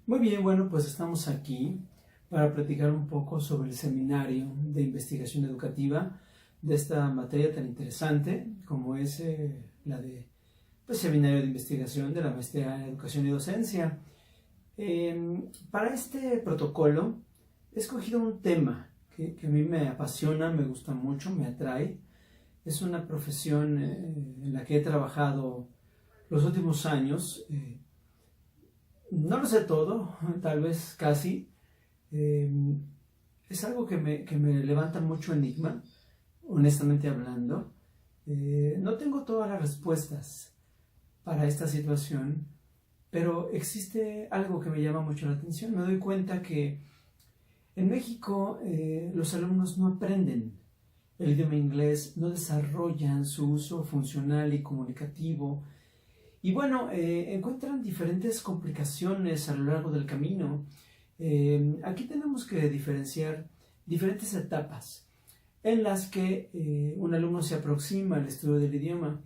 Muy bien, bueno, pues estamos aquí para platicar un poco sobre el seminario de investigación educativa de esta materia tan interesante como es la de seminario de investigación de la maestría en educación y docencia. Para este protocolo he escogido un tema que a mí me apasiona, me gusta mucho, me atrae. Es una profesión en la que he trabajado los últimos años. No lo sé todo, tal vez casi. Eh, es algo que me levanta mucho enigma, honestamente hablando. No tengo todas las respuestas para esta situación, pero existe algo que me llama mucho la atención. Me doy cuenta que en México los alumnos no aprenden el idioma inglés, no desarrollan su uso funcional y comunicativo. Y bueno, encuentran diferentes complicaciones a lo largo del camino. Aquí tenemos que diferenciar diferentes etapas en las que un alumno se aproxima al estudio del idioma.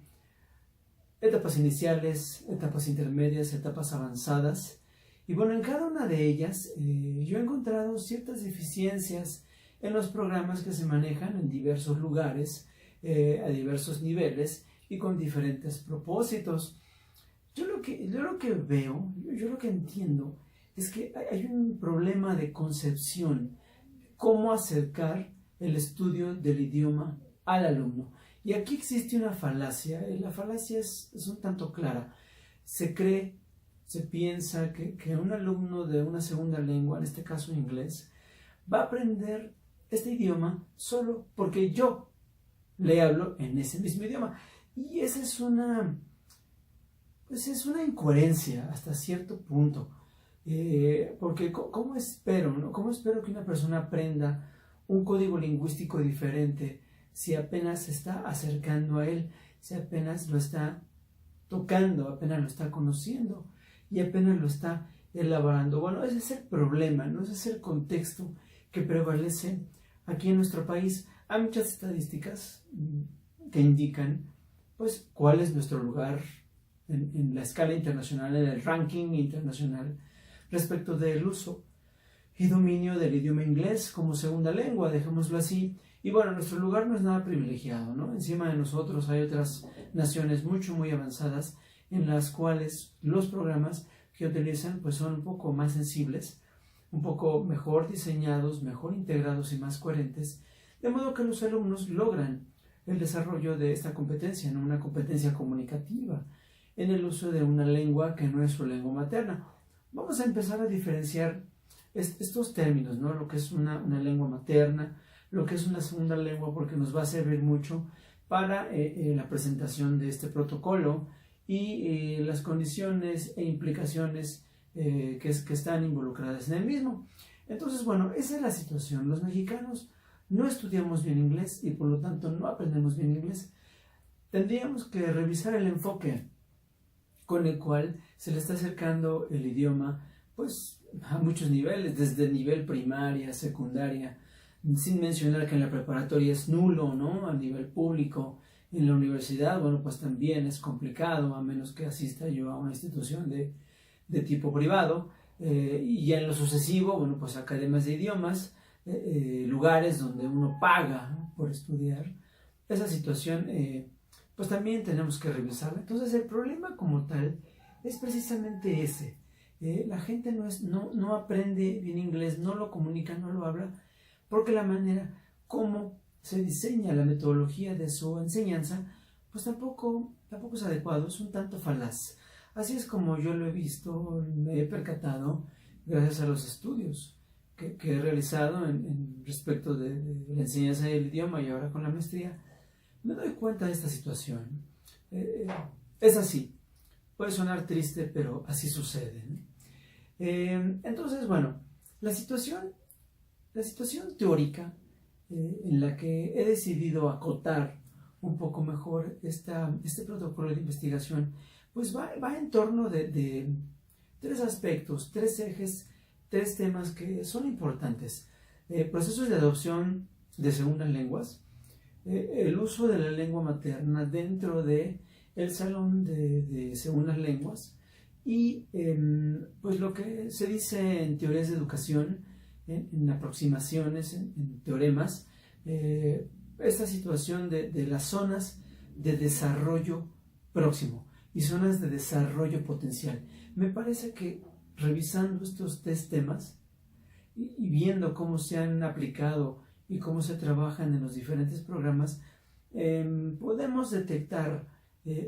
Etapas iniciales, etapas intermedias, etapas avanzadas. Y bueno, en cada una de ellas yo he encontrado ciertas deficiencias en los programas que se manejan en diversos lugares, a diversos niveles y con diferentes propósitos. Yo lo que veo, yo lo que entiendo es que hay un problema de concepción, cómo acercar el estudio del idioma al alumno. Y aquí existe una falacia, la falacia es un tanto clara. Se cree, se piensa que un alumno de una segunda lengua, en este caso inglés, va a aprender este idioma solo porque yo le hablo en ese mismo idioma. Y esa es una incoherencia hasta cierto punto. Porque ¿cómo espero, no? ¿Cómo espero que una persona aprenda un código lingüístico diferente si apenas se está acercando a él, si apenas lo está tocando, apenas lo está conociendo y apenas lo está elaborando? Bueno, ese es el problema, ¿no? Ese es el contexto que prevalece aquí en nuestro país. Hay muchas estadísticas que indican, pues, cuál es nuestro lugar en la escala internacional, en el ranking internacional, respecto del uso y dominio del idioma inglés como segunda lengua, dejémoslo así. Y bueno, nuestro lugar no es nada privilegiado, ¿no? Encima de nosotros hay otras naciones muy avanzadas en las cuales los programas que utilizan pues son un poco más sensibles, un poco mejor diseñados, mejor integrados y más coherentes, de modo que los alumnos logran el desarrollo de esta competencia, ¿no? Una competencia comunicativa en el uso de una lengua que no es su lengua materna. Vamos a empezar a diferenciar estos términos, ¿no? Lo que es una lengua materna, lo que es una segunda lengua, porque nos va a servir mucho para la presentación de este protocolo y las condiciones e implicaciones que están involucradas en el mismo. Entonces, bueno, esa es la situación. Los mexicanos no estudiamos bien inglés y por lo tanto no aprendemos bien inglés. Tendríamos que revisar el enfoque con el cual se le está acercando el idioma, pues a muchos niveles, desde el nivel primaria, secundaria, sin mencionar que en la preparatoria es nulo, ¿no? A nivel público, en la universidad, bueno, pues también es complicado, a menos que asista yo a una institución de tipo privado, y ya en lo sucesivo, bueno, pues academias de idiomas, lugares donde uno paga, ¿no?, por estudiar. Esa situación pues también tenemos que revisarla. Entonces el problema como tal es precisamente ese. La gente no aprende bien inglés, no lo comunica, no lo habla, porque la manera como se diseña la metodología de su enseñanza, pues tampoco es adecuado, es un tanto falaz. Así es como yo lo he visto, me he percatado, gracias a los estudios que he realizado en respecto de la enseñanza del idioma y ahora con la maestría. Me doy cuenta de esta situación. Es así. Puede sonar triste, pero así sucede, ¿no? Entonces, bueno, la situación teórica en la que he decidido acotar un poco mejor este protocolo de investigación, pues va en torno de tres aspectos, tres ejes, tres temas que son importantes. Procesos de adopción de segundas lenguas, el uso de la lengua materna dentro de el salón de segundas lenguas Y pues lo que se dice en teorías de educación, en aproximaciones, en teoremas, esta situación de las zonas de desarrollo próximo y zonas de desarrollo potencial. Me parece que revisando estos tres temas y viendo cómo se han aplicado y cómo se trabajan en los diferentes programas, podemos detectar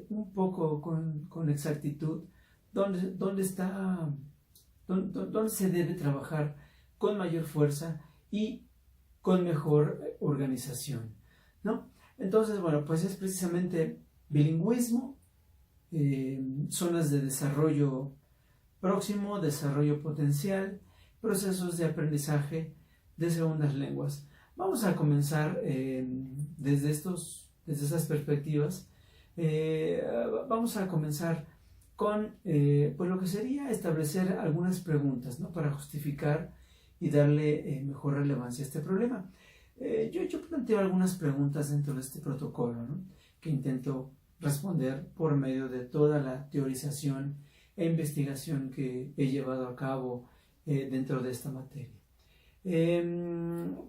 un poco con exactitud dónde se debe trabajar con mayor fuerza y con mejor organización, ¿no? Entonces, bueno, pues es precisamente bilingüismo, zonas de desarrollo próximo, desarrollo potencial, procesos de aprendizaje de segundas lenguas. Vamos a comenzar desde esas perspectivas. Vamos a comenzar con pues lo que sería establecer algunas preguntas, ¿no? Para justificar y darle mejor relevancia a este problema. Yo planteo algunas preguntas dentro de este protocolo, ¿no? Que intento responder por medio de toda la teorización e investigación que he llevado a cabo dentro de esta materia.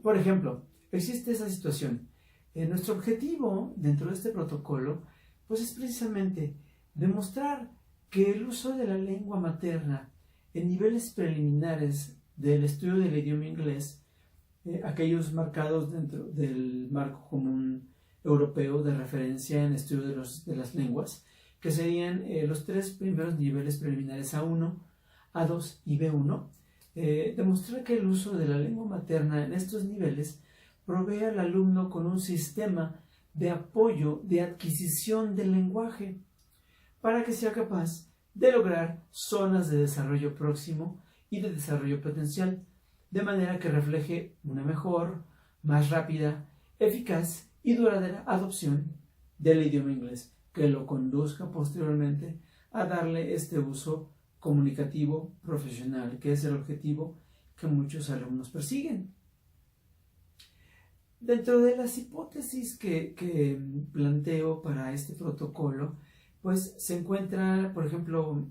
Por ejemplo, existe esa situación. Nuestro objetivo dentro de este protocolo pues es precisamente demostrar que el uso de la lengua materna en niveles preliminares del estudio del idioma inglés, aquellos marcados dentro del marco común europeo de referencia en estudio de las lenguas, que serían los tres primeros niveles preliminares A1, A2 y B1, demostrar que el uso de la lengua materna en estos niveles provee al alumno con un sistema de apoyo de adquisición del lenguaje para que sea capaz de lograr zonas de desarrollo próximo y de desarrollo potencial, de manera que refleje una mejor, más rápida, eficaz y duradera adopción del idioma inglés, que lo conduzca posteriormente a darle este uso comunicativo profesional, que es el objetivo que muchos alumnos persiguen. Dentro de las hipótesis que planteo para este protocolo, pues se encuentra, por ejemplo,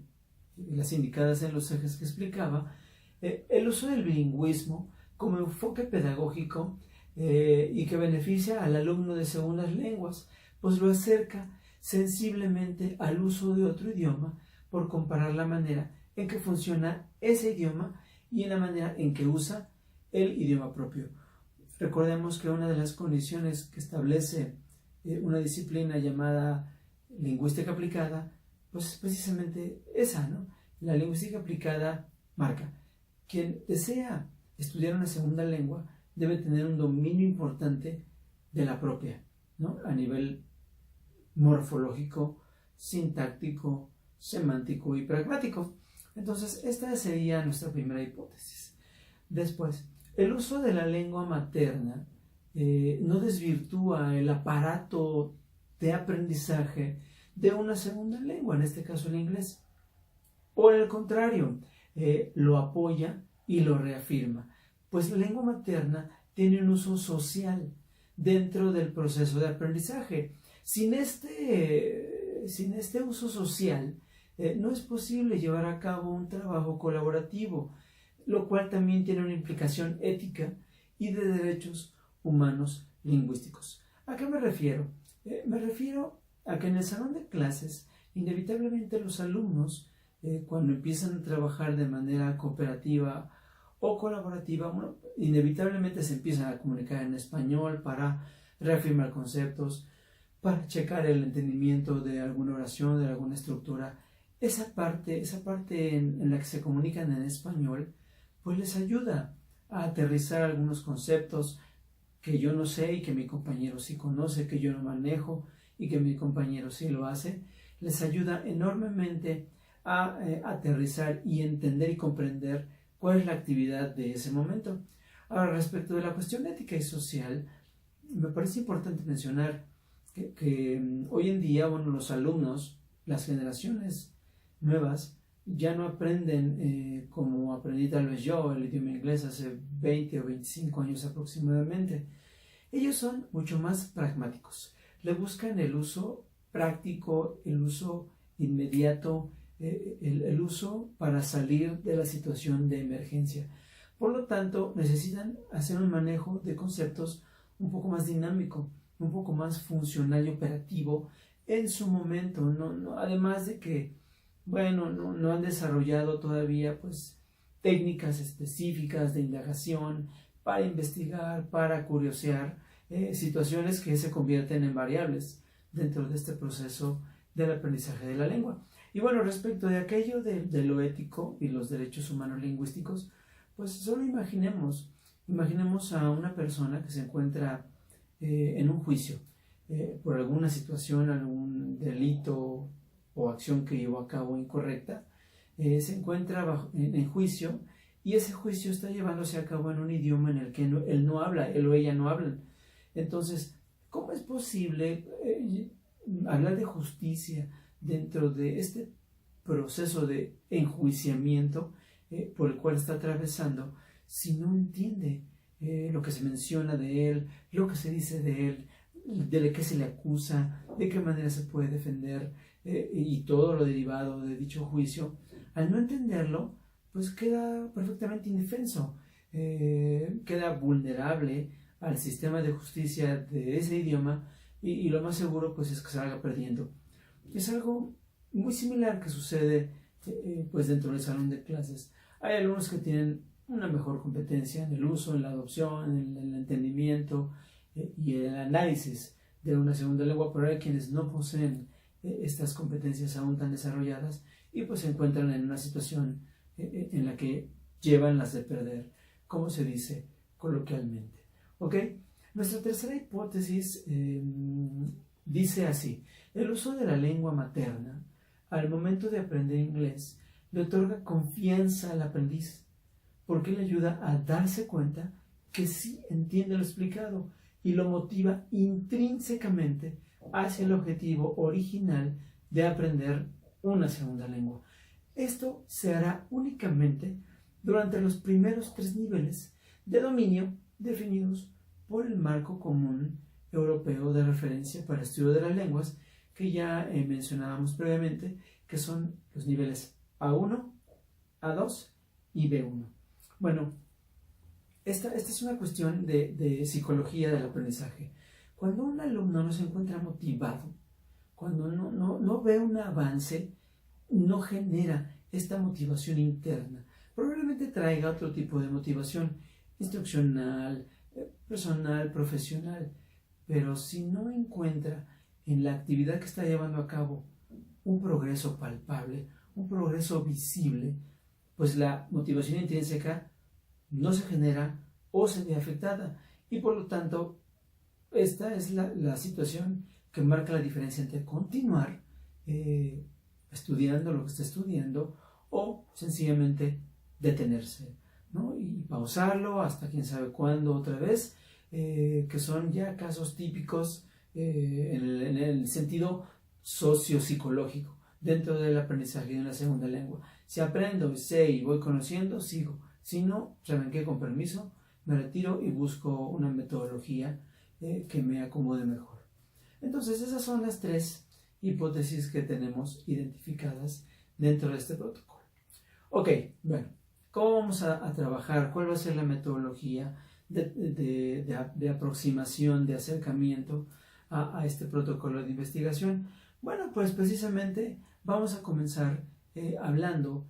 las indicadas en los ejes que explicaba, el uso del bilingüismo como enfoque pedagógico y que beneficia al alumno de segundas lenguas, pues lo acerca sensiblemente al uso de otro idioma por comparar la manera en que funciona ese idioma y en la manera en que usa el idioma propio. Recordemos que una de las condiciones que establece una disciplina llamada lingüística aplicada, pues es precisamente esa, ¿no? La lingüística aplicada marca: quien desea estudiar una segunda lengua debe tener un dominio importante de la propia, ¿no? A nivel morfológico, sintáctico, semántico y pragmático. Entonces, esta sería nuestra primera hipótesis. Después, el uso de la lengua materna no desvirtúa el aparato de aprendizaje de una segunda lengua, en este caso el inglés. Por el contrario, lo apoya y lo reafirma, pues la lengua materna tiene un uso social dentro del proceso de aprendizaje. Sin este uso social, no es posible llevar a cabo un trabajo colaborativo, lo cual también tiene una implicación ética y de derechos humanos lingüísticos. ¿A qué me refiero? Me refiero a que en el salón de clases, inevitablemente los alumnos, cuando empiezan a trabajar de manera cooperativa o colaborativa, bueno, inevitablemente se empiezan a comunicar en español para reafirmar conceptos, para checar el entendimiento de alguna oración, de alguna estructura. Esa parte en la que se comunican en español, pues les ayuda a aterrizar algunos conceptos que yo no sé y que mi compañero sí conoce, que yo no manejo y que mi compañero sí lo hace. Les ayuda enormemente a aterrizar y entender y comprender cuál es la actividad de ese momento. Ahora, respecto de la cuestión ética y social, me parece importante mencionar que hoy en día, bueno, los alumnos, las generaciones nuevas, ya no aprenden como aprendí tal vez yo el idioma inglés hace 20 o 25 años aproximadamente. Ellos son mucho más pragmáticos. Le buscan el uso práctico, el uso inmediato, el uso para salir de la situación de emergencia. Por lo tanto, necesitan hacer un manejo de conceptos un poco más dinámico, un poco más funcional y operativo en su momento, además de que, bueno, no han desarrollado todavía pues técnicas específicas de indagación para investigar, para curiosear situaciones que se convierten en variables dentro de este proceso del aprendizaje de la lengua. Y bueno, respecto de aquello de lo ético y los derechos humanos lingüísticos, pues solo imaginemos a una persona que se encuentra en un juicio por alguna situación, algún delito o acción que llevó a cabo incorrecta, se encuentra en juicio, y ese juicio está llevándose a cabo en un idioma en el que él no habla, él o ella no hablan. Entonces, ¿cómo es posible hablar de justicia dentro de este proceso de enjuiciamiento por el cual está atravesando si no entiende lo que se menciona de él, lo que se dice de él, de qué se le acusa, de qué manera se puede defender y todo lo derivado de dicho juicio? Al no entenderlo, pues queda perfectamente indefenso, queda vulnerable al sistema de justicia de ese idioma, y lo más seguro pues es que salga perdiendo. Es algo muy similar que sucede pues dentro del salón de clases. Hay alumnos que tienen una mejor competencia en el uso, en la adopción, en el entendimiento y el análisis de una segunda lengua, pero hay quienes no poseen estas competencias aún tan desarrolladas y pues se encuentran en una situación en la que llevan las de perder, como se dice coloquialmente. ¿Ok? Nuestra tercera hipótesis dice así: el uso de la lengua materna al momento de aprender inglés le otorga confianza al aprendiz, porque le ayuda a darse cuenta que sí entiende lo explicado y lo motiva intrínsecamente hacia el objetivo original de aprender una segunda lengua. Esto se hará únicamente durante los primeros 3 niveles de dominio definidos por el marco común europeo de referencia para estudio de las lenguas, que ya mencionábamos previamente, que son los niveles A1, A2 y B1. Bueno, esta es una cuestión de psicología del aprendizaje. Cuando un alumno no se encuentra motivado, cuando no ve un avance, no genera esta motivación interna, probablemente traiga otro tipo de motivación instruccional, personal, profesional, pero si no encuentra en la actividad que está llevando a cabo un progreso palpable, un progreso visible, pues la motivación intrínseca no se genera o se ve afectada, y por lo tanto esta es la situación que marca la diferencia entre continuar estudiando lo que está estudiando o sencillamente detenerse, ¿no? Y pausarlo hasta quién sabe cuándo otra vez, que son ya casos típicos en el sentido sociopsicológico dentro del aprendizaje de una segunda lengua. Si aprendo, sé y voy conociendo, sigo. Si no, saben que con permiso me retiro y busco una metodología que me acomode mejor. Entonces, esas son las 3 hipótesis que tenemos identificadas dentro de este protocolo. Ok, bueno, ¿cómo vamos a trabajar? ¿Cuál va a ser la metodología de aproximación, de acercamiento a este protocolo de investigación? Bueno, pues precisamente vamos a comenzar hablando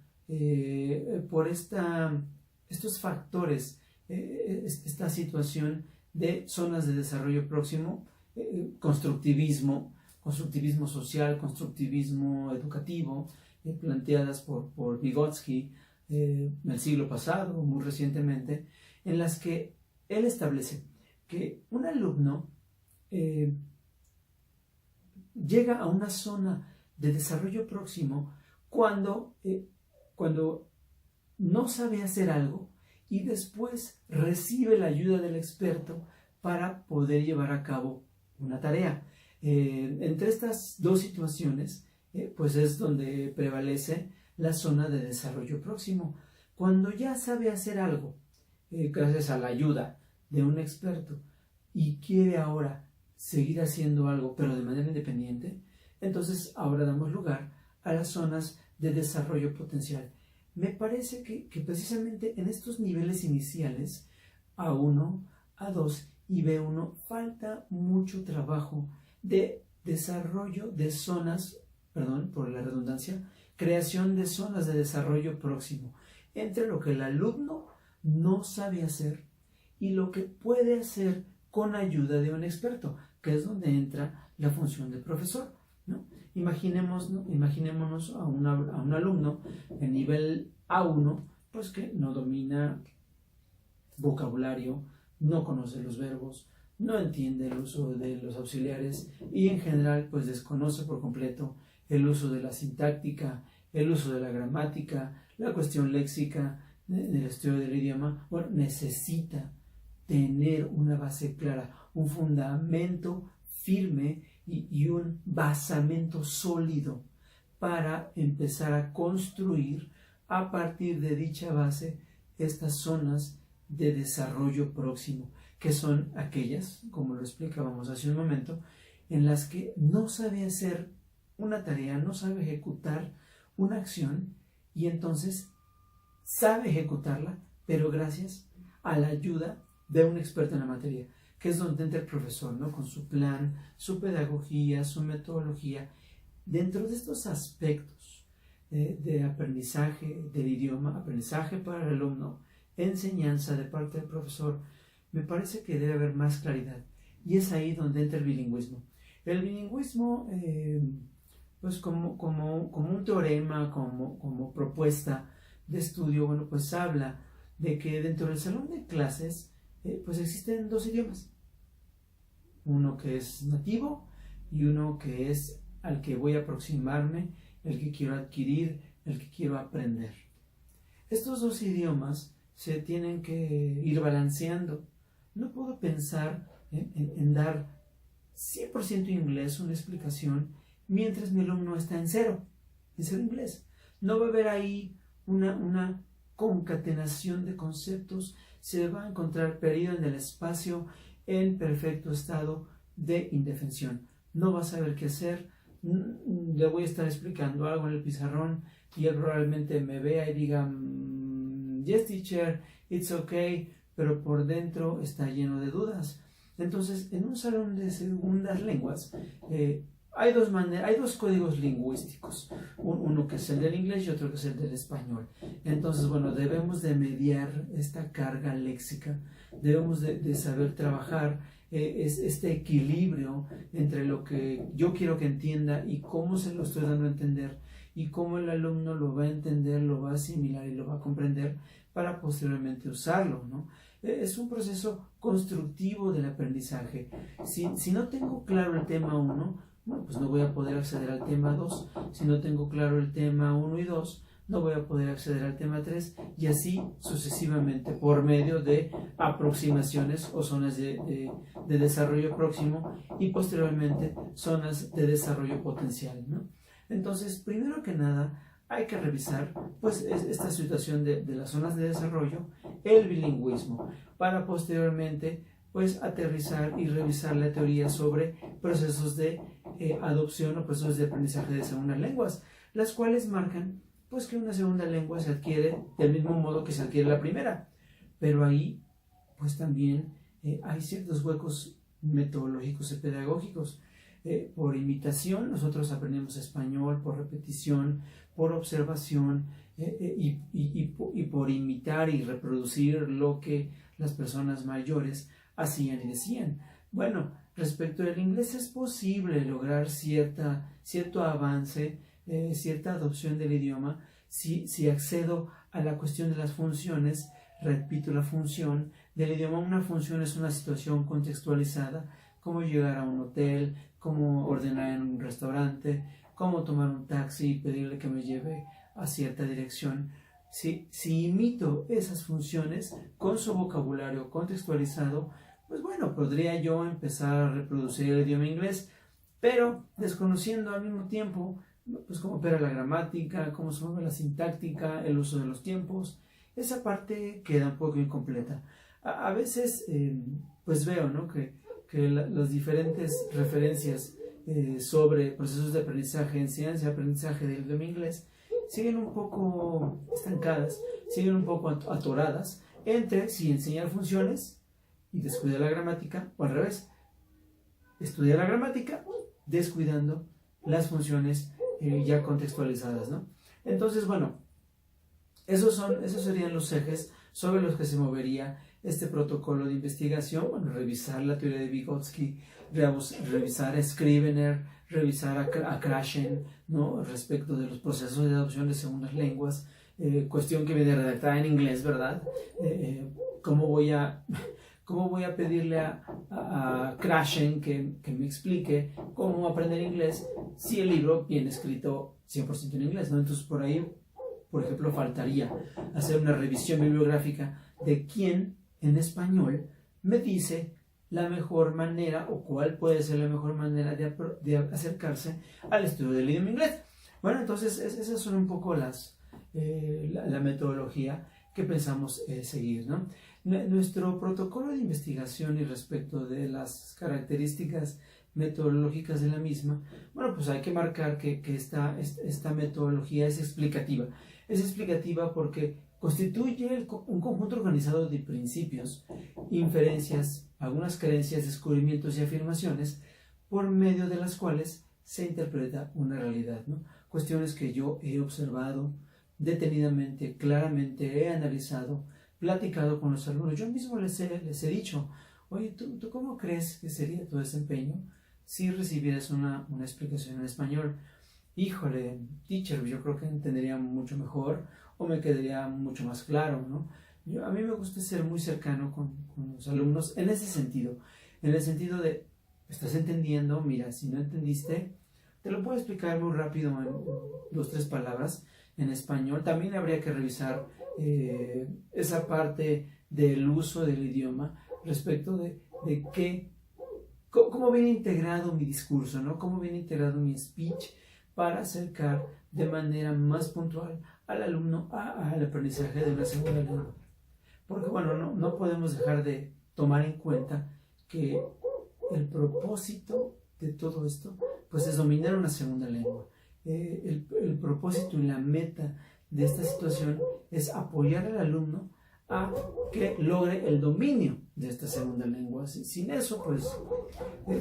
por estos factores, esta situación de zonas de desarrollo próximo, constructivismo social, constructivismo educativo, planteadas por Vygotsky en el siglo pasado, muy recientemente, en las que él establece que un alumno llega a una zona de desarrollo próximo cuando no sabe hacer algo y después recibe la ayuda del experto para poder llevar a cabo una tarea. Entre estas 2 situaciones, pues es donde prevalece la zona de desarrollo próximo. Cuando ya sabe hacer algo, gracias a la ayuda de un experto, y quiere ahora seguir haciendo algo, pero de manera independiente, entonces ahora damos lugar a las zonas de desarrollo potencial. Me parece que precisamente en estos niveles iniciales, A1, A2 y B1, falta mucho trabajo de desarrollo de zonas, perdón por la redundancia, creación de zonas de desarrollo próximo, entre lo que el alumno no sabe hacer y lo que puede hacer con ayuda de un experto, que es donde entra la función del profesor, ¿no? Imaginémonos a un alumno en nivel A1, pues que no domina vocabulario, no conoce los verbos, no entiende el uso de los auxiliares y en general pues desconoce por completo el uso de la sintáctica, el uso de la gramática, la cuestión léxica del estudio del idioma. Bueno, necesita tener una base clara, un fundamento firme y un basamento sólido para empezar a construir a partir de dicha base estas zonas de desarrollo próximo, que son aquellas, como lo explicábamos hace un momento, en las que no sabe hacer una tarea, no sabe ejecutar una acción y entonces sabe ejecutarla, pero gracias a la ayuda de un experto en la materia, que es donde entra el profesor, ¿no? Con su plan, su pedagogía, su metodología. Dentro de estos aspectos de aprendizaje del idioma, aprendizaje para el alumno, enseñanza de parte del profesor, me parece que debe haber más claridad. Y es ahí donde entra el bilingüismo. El bilingüismo, pues como un teorema, como propuesta de estudio, bueno, pues habla de que dentro del salón de clases, pues existen dos idiomas. Uno que es nativo y uno que es al que voy a aproximarme, el que quiero adquirir, el que quiero aprender. Estos dos idiomas se tienen que ir balanceando. No puedo pensar en dar 100% inglés una explicación mientras mi alumno está en cero inglés. No va a haber ahí una concatenación de conceptos, se va a encontrar perdido en el espacio en perfecto estado de indefensión. No va a saber qué hacer, le voy a estar explicando algo en el pizarrón y él probablemente me vea y diga yes teacher, it's okay, pero por dentro está lleno de dudas. Entonces, en un salón de segundas lenguas hay dos códigos lingüísticos, uno que es el del inglés y otro que es el del español. Entonces, bueno, debemos de mediar esta carga léxica, debemos de saber trabajar este equilibrio entre lo que yo quiero que entienda y cómo se lo estoy dando a entender y cómo el alumno lo va a entender, lo va a asimilar y lo va a comprender para posteriormente usarlo, ¿no? Es un proceso constructivo del aprendizaje. Si no tengo claro el tema 1, bueno, pues no voy a poder acceder al tema 2. Si no tengo claro el tema 1 y 2, no voy a poder acceder al tema 3 y así sucesivamente por medio de aproximaciones o zonas de desarrollo próximo y posteriormente zonas de desarrollo potencial, ¿no? Entonces, primero que nada, hay que revisar pues esta situación de las zonas de desarrollo, el bilingüismo, para posteriormente pues aterrizar y revisar la teoría sobre procesos de adopción o procesos de aprendizaje de segundas lenguas, las cuales marcan pues que una segunda lengua se adquiere del mismo modo que se adquiere la primera, pero ahí pues también hay ciertos huecos metodológicos y pedagógicos. Por imitación, nosotros aprendemos español por repetición, por observación y por imitar y reproducir lo que las personas mayores hacían y decían. Bueno, respecto al inglés es posible lograr cierto avance, cierta adopción del idioma si accedo a la cuestión de las funciones. Repito, la función del idioma. Una función es una situación contextualizada, como llegar a un hotel, cómo ordenar en un restaurante, cómo tomar un taxi y pedirle que me lleve a cierta dirección. Si imito esas funciones con su vocabulario contextualizado, pues bueno, podría yo empezar a reproducir el idioma inglés, pero desconociendo al mismo tiempo pues cómo opera la gramática, cómo se mueve la sintáctica, el uso de los tiempos. Esa parte queda un poco incompleta. A veces pues veo, ¿no?, que las diferentes referencias sobre procesos de aprendizaje, enseñanza y aprendizaje del idioma inglés siguen un poco estancadas, siguen un poco atoradas entre si enseñar funciones y descuidar la gramática, o al revés, estudiar la gramática descuidando las funciones ya contextualizadas, ¿no? Entonces, bueno, esos serían los ejes sobre los que se movería este protocolo de investigación. Bueno, revisar la teoría de Vygotsky, revisar a Scrivener, revisar a Krashen, ¿no? Respecto de los procesos de adopción de segundas lenguas, cuestión que viene redactada en inglés, ¿verdad? ¿Cómo voy a pedirle a Krashen que me explique cómo aprender inglés si el libro viene escrito 100% en inglés, ¿no? Entonces, por ahí, por ejemplo, faltaría hacer una revisión bibliográfica de quién en español me dice la mejor manera o cuál puede ser la mejor manera de acercarse al estudio del idioma inglés. Bueno, entonces esas son un poco la metodología que pensamos seguir, ¿no? Nuestro protocolo de investigación y respecto de las características metodológicas de la misma, bueno, pues hay que marcar que esta metodología es explicativa. Es explicativa porque constituye un conjunto organizado de principios, inferencias, algunas creencias, descubrimientos y afirmaciones por medio de las cuales se interpreta una realidad, ¿no? Cuestiones que yo he observado detenidamente, claramente, he analizado, platicado con los alumnos. Yo mismo les he dicho, oye, ¿tú cómo crees que sería tu desempeño si recibieras una explicación en español? Híjole, teacher, yo creo que entendería mucho mejor o me quedaría mucho más claro, ¿no? A mí me gusta ser muy cercano con los alumnos en ese sentido, en el sentido de, ¿estás entendiendo? Mira, si no entendiste, te lo puedo explicar muy rápido en 2 o 3 palabras en español. También habría que revisar esa parte del uso del idioma respecto de cómo viene integrado mi discurso, ¿no? Cómo viene integrado mi speech para acercar de manera más puntual al alumno al aprendizaje de una segunda lengua. Porque, bueno, no podemos dejar de tomar en cuenta que el propósito de todo esto, pues es dominar una segunda lengua. El propósito y la meta de esta situación es apoyar al alumno a que logre el dominio de esta segunda lengua. Sin eso, pues,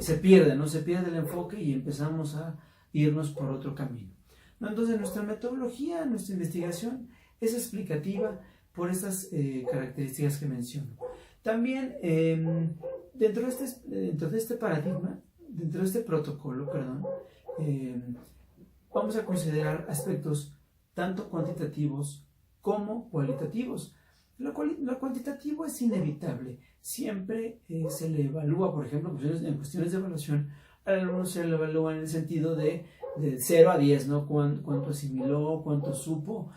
se pierde, ¿no? Se pierde el enfoque y empezamos a irnos por otro camino, ¿no? Entonces, nuestra metodología, nuestra investigación es explicativa por estas características que menciono. También, dentro de este paradigma, dentro de este protocolo, vamos a considerar aspectos tanto cuantitativos como cualitativos. Lo cuantitativo es inevitable. Siempre se le evalúa, por ejemplo, en cuestiones de evaluación, al alumno se le evalúa en el sentido de 0 a 10, ¿no? Cuánto asimiló, cuánto supo,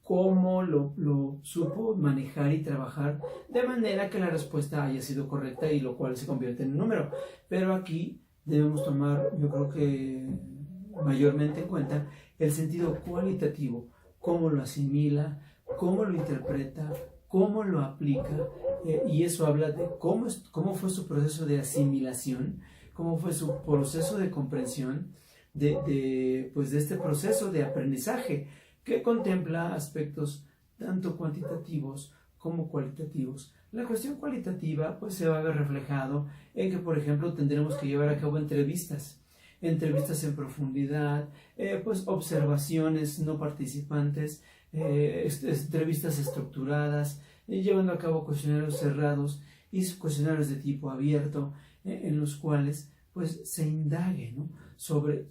cómo lo supo manejar y trabajar de manera que la respuesta haya sido correcta y lo cual se convierte en un número. Pero aquí debemos tomar, yo creo que mayormente en cuenta, el sentido cualitativo, cómo lo asimila, cómo lo interpreta, cómo lo aplica, y eso habla de cómo fue su proceso de asimilación, cómo fue su proceso de comprensión de este proceso de aprendizaje que contempla aspectos tanto cuantitativos como cualitativos. La cuestión cualitativa pues se va a ver reflejado en que, por ejemplo, tendremos que llevar a cabo entrevistas en profundidad, pues observaciones no participantes, entrevistas estructuradas, llevando a cabo cuestionarios cerrados y cuestionarios de tipo abierto, en los cuales pues se indague, ¿no? sobre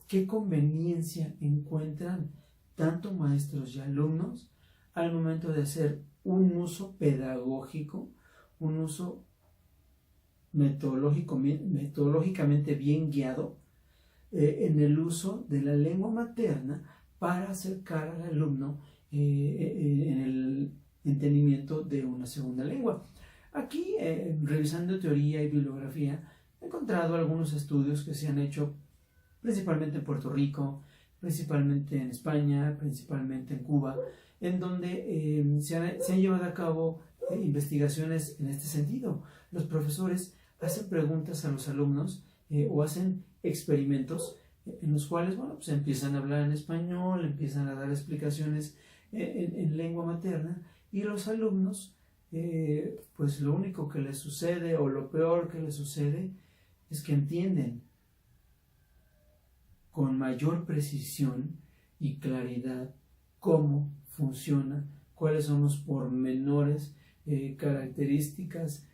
qué conveniencia encuentran tanto maestros y alumnos al momento de hacer un uso pedagógico, un uso metodológicamente bien guiado en el uso de la lengua materna para acercar al alumno en el entendimiento de una segunda lengua. Aquí, revisando teoría y bibliografía, he encontrado algunos estudios que se han hecho principalmente en Puerto Rico, principalmente en España, principalmente en Cuba, en donde se han llevado a cabo investigaciones en este sentido. Los profesores hacen preguntas a los alumnos o hacen experimentos en los cuales, bueno, pues empiezan a hablar en español, empiezan a dar explicaciones en lengua materna, y los alumnos, pues lo único que les sucede, o lo peor que les sucede, es que entienden con mayor precisión y claridad cómo funciona, cuáles son los pormenores, características,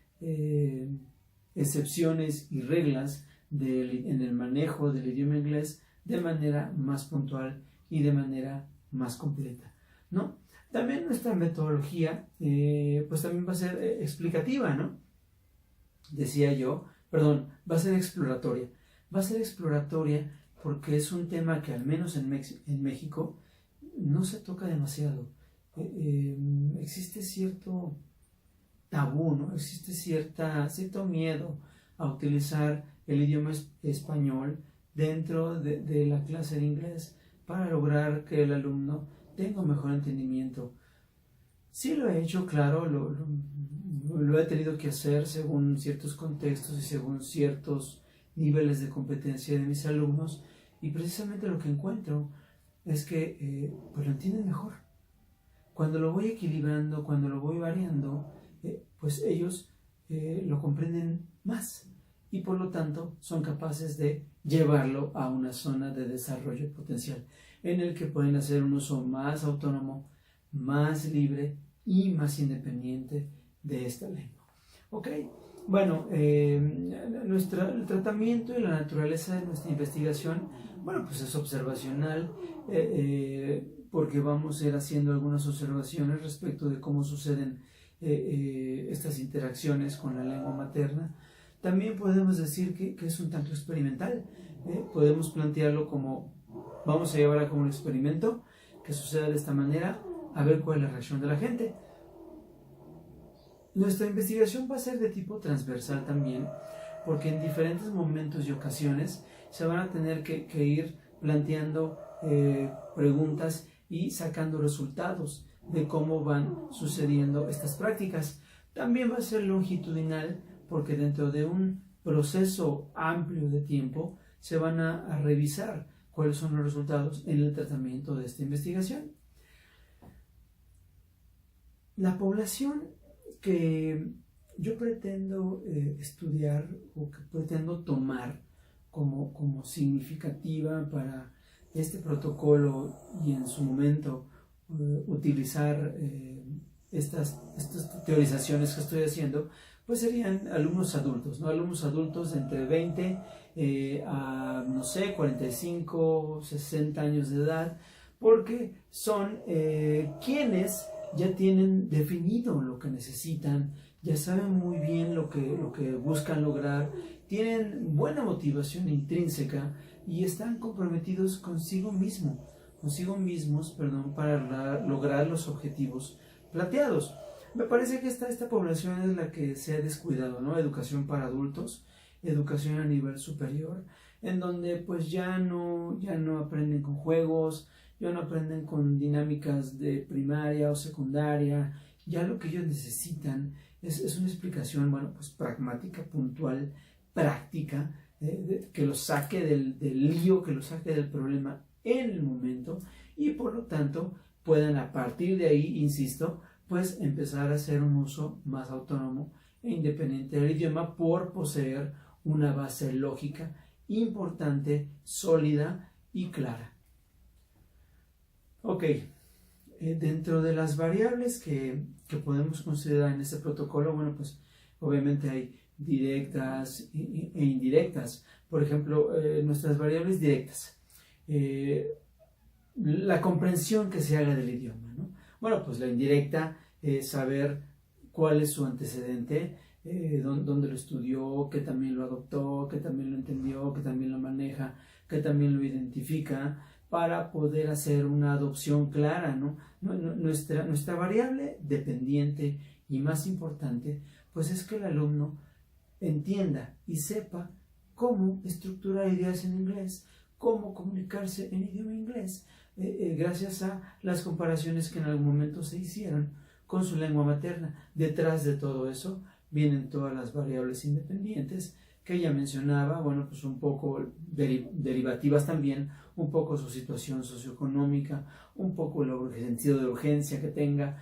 excepciones y reglas en el manejo del idioma inglés de manera más puntual y de manera más completa, ¿no? También nuestra metodología, pues también va a ser explicativa, ¿no? Decía yo, perdón, va a ser exploratoria. Va a ser exploratoria porque es un tema que al menos en México no se toca demasiado. Existe cierto tabú, ¿no? Existe cierto miedo a utilizar el idioma español dentro de la clase de inglés para lograr que el alumno tenga un mejor entendimiento. Sí lo he hecho, claro, lo he tenido que hacer según ciertos contextos y según ciertos niveles de competencia de mis alumnos, y precisamente lo que encuentro es que pues lo entienden mejor. Cuando lo voy equilibrando, cuando lo voy variando, pues ellos lo comprenden más y por lo tanto son capaces de llevarlo a una zona de desarrollo potencial en el que pueden hacer un uso más autónomo, más libre y más independiente de esta lengua. ¿Ok? Bueno, el tratamiento y la naturaleza de nuestra investigación, bueno, pues es observacional, porque vamos a ir haciendo algunas observaciones respecto de cómo suceden estas interacciones con la lengua materna. También podemos decir que es un tanto experimental. Podemos plantearlo como, vamos a llevar a cabo un experimento que suceda de esta manera, a ver cuál es la reacción de la gente. Nuestra investigación va a ser de tipo transversal también, porque en diferentes momentos y ocasiones se van a tener que ir planteando preguntas y sacando resultados de cómo van sucediendo estas prácticas. También va a ser longitudinal, porque dentro de un proceso amplio de tiempo se van a revisar cuáles son los resultados en el tratamiento de esta investigación. La población que yo pretendo estudiar o que pretendo tomar como significativa para este protocolo y en su momento utilizar estas teorizaciones que estoy haciendo, pues serían alumnos adultos, ¿no? Alumnos adultos de entre 20 a, no sé, 45, 60 años de edad, porque son quienes ya tienen definido lo que necesitan, ya saben muy bien lo que buscan lograr, tienen buena motivación intrínseca y están comprometidos consigo mismos, para lograr los objetivos planteados. Me parece que esta población es la que se ha descuidado, ¿no? Educación para adultos, educación a nivel superior, en donde pues ya no aprenden con juegos, ya no aprenden con dinámicas de primaria o secundaria. Ya lo que ellos necesitan es una explicación, bueno, pues pragmática, puntual, práctica, que los saque del lío, que los saque del problema en el momento, y por lo tanto puedan a partir de ahí, insisto, pues empezar a hacer un uso más autónomo e independiente del idioma por poseer una base lógica importante, sólida y clara. Ok, dentro de las variables que podemos considerar en este protocolo, bueno, pues obviamente hay directas e indirectas. Por ejemplo, nuestras variables directas, la comprensión que se haga del idioma, ¿no? Bueno, pues la indirecta, saber cuál es su antecedente, dónde lo estudió, que también lo adoptó, que también lo entendió, que también lo maneja, que también lo identifica, para poder hacer una adopción clara, ¿no? Nuestra variable dependiente y más importante, pues es que el alumno entienda y sepa cómo estructurar ideas en inglés, cómo comunicarse en idioma inglés, gracias a las comparaciones que en algún momento se hicieron con su lengua materna. Detrás de todo eso vienen todas las variables independientes que ella mencionaba, bueno, pues un poco derivativas también, un poco su situación socioeconómica, un poco el sentido de urgencia que tenga,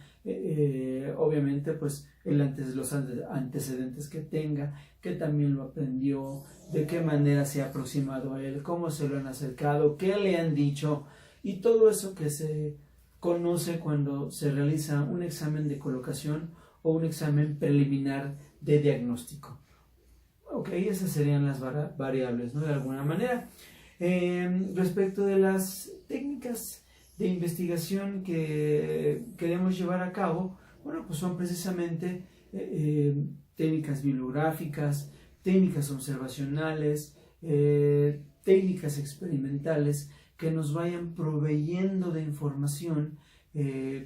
obviamente pues los antecedentes que tenga, que también lo aprendió, de qué manera se ha aproximado a él, cómo se lo han acercado, qué le han dicho, y todo eso que se conoce cuando se realiza un examen de colocación o un examen preliminar de diagnóstico. Ok, esas serían las variables, ¿no? De alguna manera. Respecto de las técnicas de investigación que queremos llevar a cabo, bueno, pues son precisamente técnicas bibliográficas, técnicas observacionales, técnicas experimentales que nos vayan proveyendo de información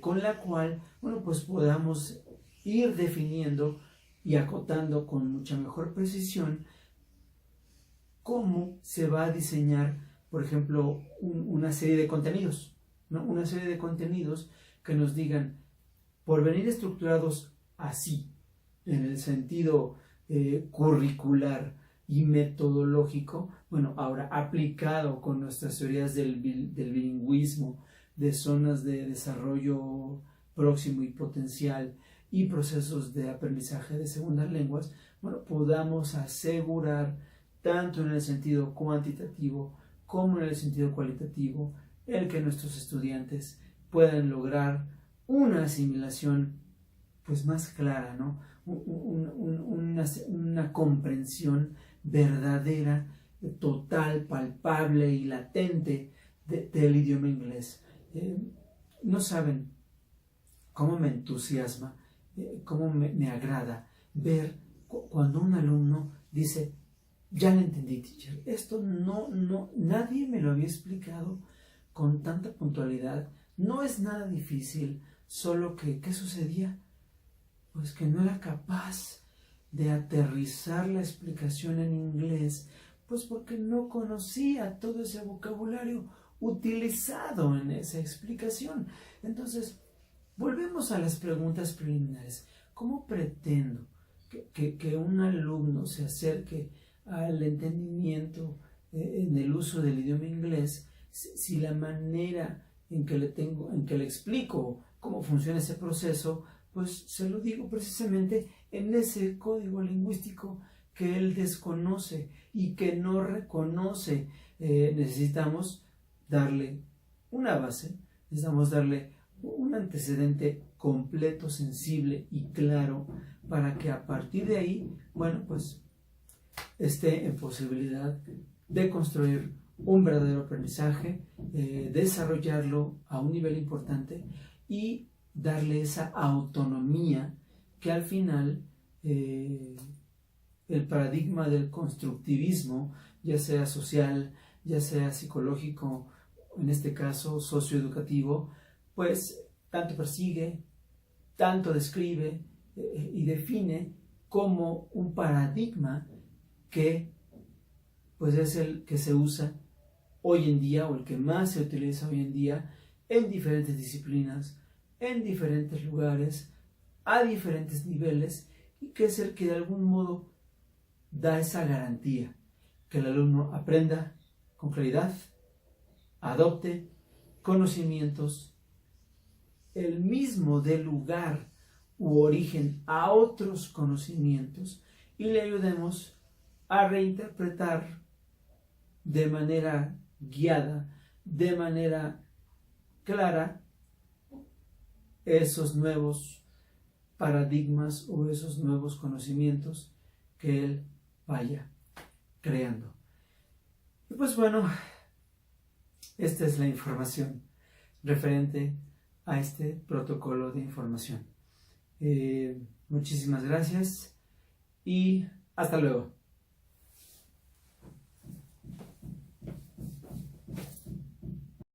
con la cual, bueno, pues podamos ir definiendo y acotando con mucha mejor precisión cómo se va a diseñar, por ejemplo, una serie de contenidos, ¿no? Una serie de contenidos que nos digan, por venir estructurados así, en el sentido curricular y metodológico, bueno, ahora aplicado con nuestras teorías del bilingüismo, de zonas de desarrollo próximo y potencial y procesos de aprendizaje de segundas lenguas, bueno, podamos asegurar tanto en el sentido cuantitativo como en el sentido cualitativo el que nuestros estudiantes puedan lograr una asimilación pues más clara, ¿no? Una comprensión verdadera, total, palpable y latente del idioma inglés. No saben cómo me entusiasma, cómo me agrada ver cuando un alumno dice, ya lo entendí, teacher, esto nadie me lo había explicado con tanta puntualidad, no es nada difícil, solo que, ¿qué sucedía? Pues que no era capaz de aterrizar la explicación en inglés, pues porque no conocía todo ese vocabulario utilizado en esa explicación. Entonces, volvemos a las preguntas preliminares. ¿Cómo pretendo que un alumno se acerque al entendimiento en el uso del idioma inglés si la manera en que le explico cómo funciona ese proceso, pues se lo digo precisamente en ese código lingüístico que él desconoce y que no reconoce? Necesitamos darle una base, necesitamos darle un antecedente completo, sensible y claro para que a partir de ahí, bueno, pues esté en posibilidad de construir un verdadero aprendizaje, desarrollarlo a un nivel importante y darle esa autonomía que al final el paradigma del constructivismo, ya sea social, ya sea psicológico, en este caso socioeducativo, pues tanto persigue, tanto describe y define como un paradigma que pues es el que se usa hoy en día o el que más se utiliza hoy en día en diferentes disciplinas, en diferentes lugares, a diferentes niveles, y que es el que de algún modo da esa garantía que el alumno aprenda con claridad, adopte conocimientos, el mismo dé lugar u origen a otros conocimientos y le ayudemos a reinterpretar de manera guiada, de manera clara, esos nuevos paradigmas o esos nuevos conocimientos que él vaya creando. Y pues bueno, esta es la información referente a este protocolo de información. Muchísimas gracias y hasta luego.